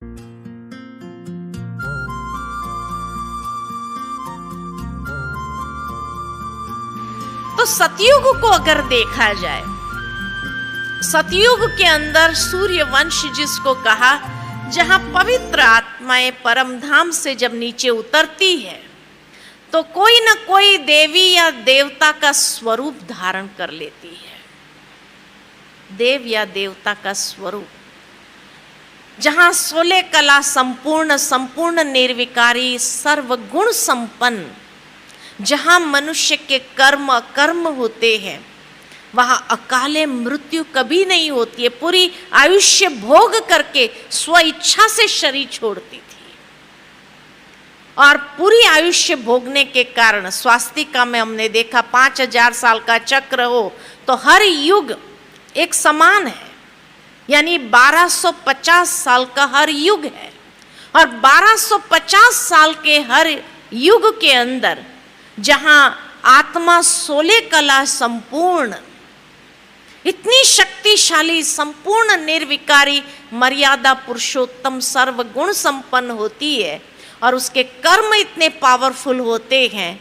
तो सतयुग को अगर देखा जाए, सतयुग के अंदर सूर्य वंश जिसको कहा, जहां पवित्र आत्माएं परम धाम से जब नीचे उतरती है तो कोई न कोई देवी या देवता का स्वरूप धारण कर लेती है। देव या देवता का स्वरूप, जहां 16 कला संपूर्ण निर्विकारी सर्वगुण संपन्न, जहां मनुष्य के कर्म होते हैं, वहां अकाले मृत्यु कभी नहीं होती है। पूरी आयुष्य भोग करके स्व इच्छा से शरीर छोड़ती थी, और पूरी आयुष्य भोगने के कारण स्वास्तिका में हमने देखा 5000 साल का चक्र हो तो हर युग एक समान है, यानी 1250 साल का हर युग है। और 1250 साल के हर युग के अंदर जहां आत्मा 16 कला संपूर्ण, इतनी शक्तिशाली, संपूर्ण निर्विकारी, मर्यादा पुरुषोत्तम, सर्वगुण संपन्न होती है और उसके कर्म इतने पावरफुल होते हैं,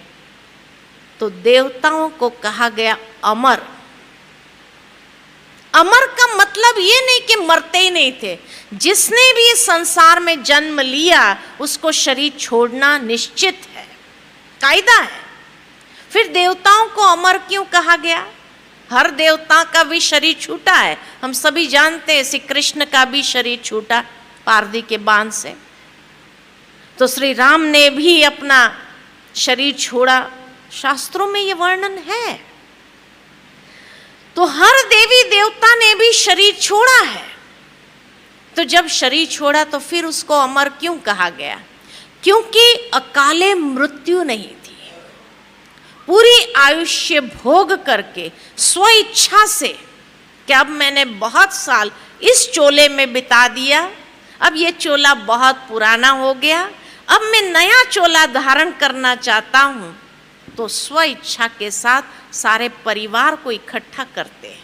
तो देवताओं को कहा गया अमर। अमर का मतलब ये नहीं कि मरते ही नहीं थे, जिसने भी संसार में जन्म लिया उसको शरीर छोड़ना निश्चित है, कायदा है। फिर देवताओं को अमर क्यों कहा गया? हर देवता का भी शरीर छूटा है, हम सभी जानते हैं। श्री कृष्ण का भी शरीर छूटा पारदी के बांध से, तो श्री राम ने भी अपना शरीर छोड़ा, शास्त्रों में ये वर्णन है। तो हर देवी देवता ने भी शरीर छोड़ा है। तो जब शरीर छोड़ा तो फिर उसको अमर क्यों कहा गया? क्योंकि अकाले मृत्यु नहीं थी। पूरी आयुष्य भोग करके स्व इच्छा से कि अब मैंने बहुत साल इस चोले में बिता दिया, अब ये चोला बहुत पुराना हो गया, अब मैं नया चोला धारण करना चाहता हूं, तो स्व इच्छा के साथ सारे परिवार को इकट्ठा करते हैं।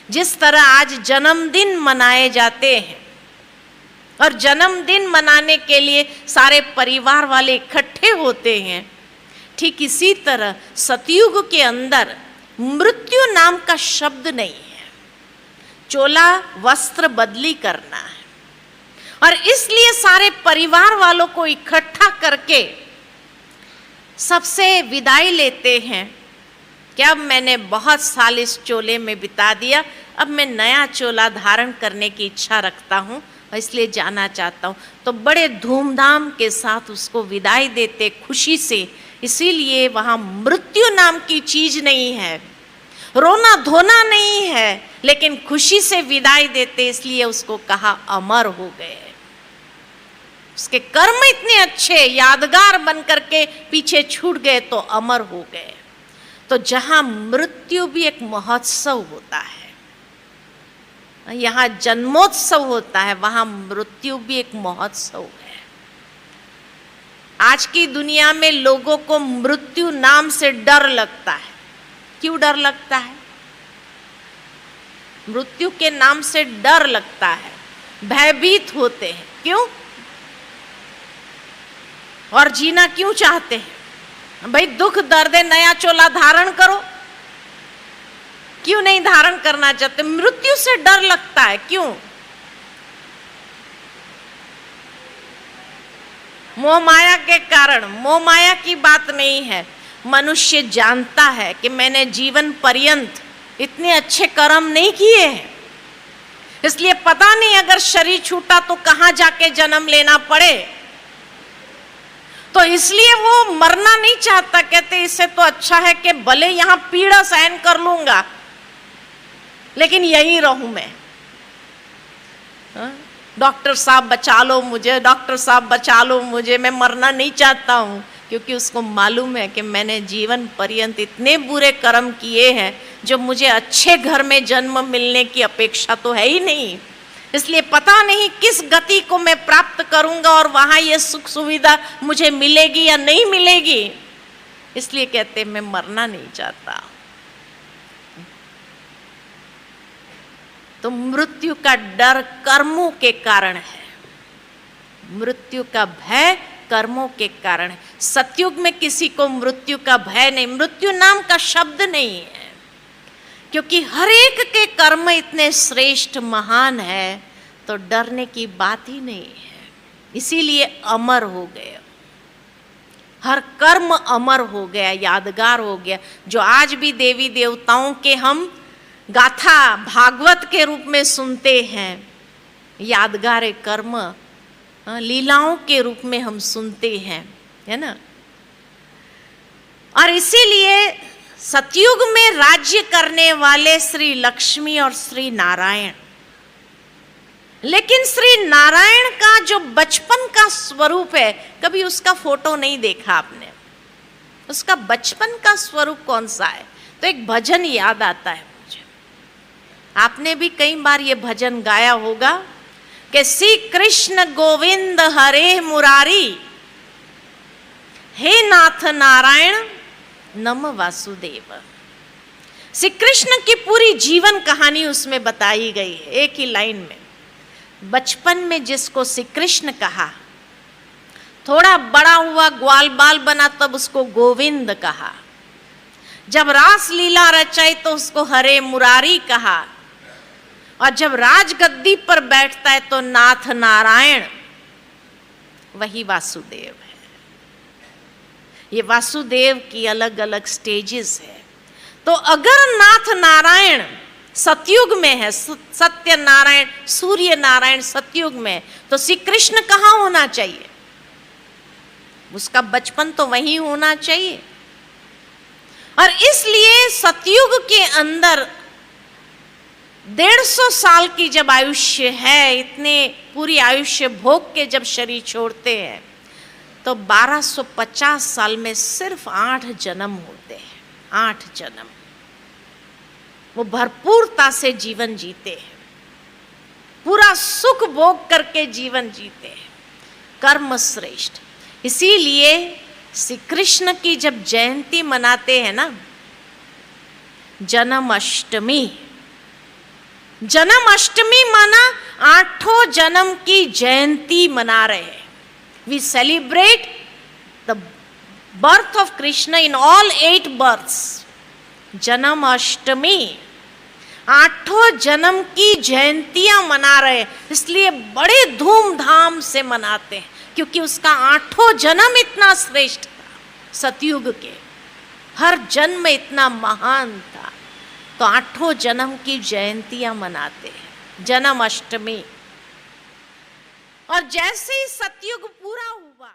जिस तरह आज जन्मदिन मनाए जाते हैं और जन्मदिन मनाने के लिए सारे परिवार वाले इकट्ठे होते हैं, ठीक इसी तरह सतयुग के अंदर मृत्यु नाम का शब्द नहीं है। चोला वस्त्र बदली करना है, और इसलिए सारे परिवार वालों को इकट्ठा करके सबसे विदाई लेते हैं कि अब मैंने बहुत साल इस चोले में बिता दिया, अब मैं नया चोला धारण करने की इच्छा रखता हूँ, इसलिए जाना चाहता हूँ। तो बड़े धूमधाम के साथ उसको विदाई देते, खुशी से। इसीलिए वहाँ मृत्यु नाम की चीज नहीं है, रोना धोना नहीं है, लेकिन खुशी से विदाई देते, इसलिए उसको कहा अमर हो गए। उसके कर्म इतने अच्छे, यादगार बन करके पीछे छूट गए तो अमर हो गए। तो जहां मृत्यु भी एक महोत्सव होता है, यहाँ जन्मोत्सव होता है, वहां मृत्यु भी एक महोत्सव है। आज की दुनिया में लोगों को मृत्यु नाम से डर लगता है। क्यों डर लगता है? मृत्यु के नाम से डर लगता है, भयभीत होते हैं। क्यों? और जीना क्यों चाहते हैं? भाई दुख दर्द है, नया चोला धारण करो। क्यों नहीं धारण करना चाहते? मृत्यु से डर लगता है। क्यों? मोह माया के कारण। मोह माया की बात नहीं है, मनुष्य जानता है कि मैंने जीवन पर्यंत इतने अच्छे कर्म नहीं किए हैं, इसलिए पता नहीं अगर शरीर छूटा तो कहां जाके जन्म लेना पड़े, तो इसलिए वो मरना नहीं चाहता। कहते इससे तो अच्छा है कि भले यहां पीड़ा सहन कर लूंगा, लेकिन यहीं रहूं मैं। डॉक्टर साहब बचा लो मुझे, डॉक्टर साहब बचा लो मुझे, मैं मरना नहीं चाहता हूं, क्योंकि उसको मालूम है कि मैंने जीवन पर्यंत इतने बुरे कर्म किए हैं जो मुझे अच्छे घर में जन्म मिलने की अपेक्षा तो है ही नहीं। इसलिए पता नहीं किस गति को मैं प्राप्त करूंगा और वहां ये सुख सुविधा मुझे मिलेगी या नहीं मिलेगी, इसलिए कहते मैं मरना नहीं चाहता। तो मृत्यु का डर कर्मों के कारण है। मृत्यु का भय कर्मों के कारण है। सतयुग में किसी को मृत्यु का भय नहीं, मृत्यु नाम का शब्द नहीं है, क्योंकि हर एक के कर्म इतने श्रेष्ठ महान है, तो डरने की बात ही नहीं है। इसीलिए अमर हो गए, हर कर्म अमर हो गया, यादगार हो गया। जो आज भी देवी देवताओं के हम गाथा भागवत के रूप में सुनते हैं, यादगार कर्म लीलाओं के रूप में हम सुनते हैं, है ना। और इसीलिए सतयुग में राज्य करने वाले श्री लक्ष्मी और श्री नारायण, लेकिन श्री नारायण का जो बचपन का स्वरूप है, कभी उसका फोटो नहीं देखा आपने। उसका बचपन का स्वरूप कौन सा है? तो एक भजन याद आता है मुझे, आपने भी कई बार ये भजन गाया होगा कि श्री कृष्ण गोविंद हरे मुरारी, हे नाथ नारायण नम वासुदेव। श्री कृष्ण की पूरी जीवन कहानी उसमें बताई गई है एक ही लाइन में। बचपन में जिसको श्री कृष्ण कहा, थोड़ा बड़ा हुआ ग्वाल बाल बना तब उसको गोविंद कहा, जब रास लीला रचाई तो उसको हरे मुरारी कहा, और जब राजगद्दी पर बैठता है तो नाथ नारायण, वही वासुदेव है। ये वासुदेव की अलग अलग स्टेजेस है। तो अगर नाथ नारायण सतयुग में है, सत्य नारायण सूर्य नारायण सतयुग में, तो श्री कृष्ण कहाँ होना चाहिए? उसका बचपन तो वहीं होना चाहिए। और इसलिए सतयुग के अंदर 150 साल की जब आयुष्य है, इतने पूरी आयुष्य भोग के जब शरीर छोड़ते हैं, तो 1250 साल में सिर्फ 8 जन्म होते हैं। 8 जन्म वो भरपूरता से जीवन जीते हैं, पूरा सुख भोग करके जीवन जीते हैं, कर्म श्रेष्ठ। इसीलिए श्री कृष्ण की जब जयंती मनाते हैं ना, जन्माष्टमी, जन्माष्टमी माना 8 जन्म की जयंती मना रहे हैं। We celebrate the birth of Krishna in all 8 births. Janmashtami 8 जन्म की जयंतियां मना रहे हैं, इसलिए बड़े धूमधाम से मनाते हैं, क्योंकि उसका 8 जन्म इतना श्रेष्ठ था। सतयुग के हर जन्म इतना महान था, तो 8 जन्म की जयंतियां मनाते हैं, जन्माष्टमी। और जैसे ही सतयुग पूरा हुआ,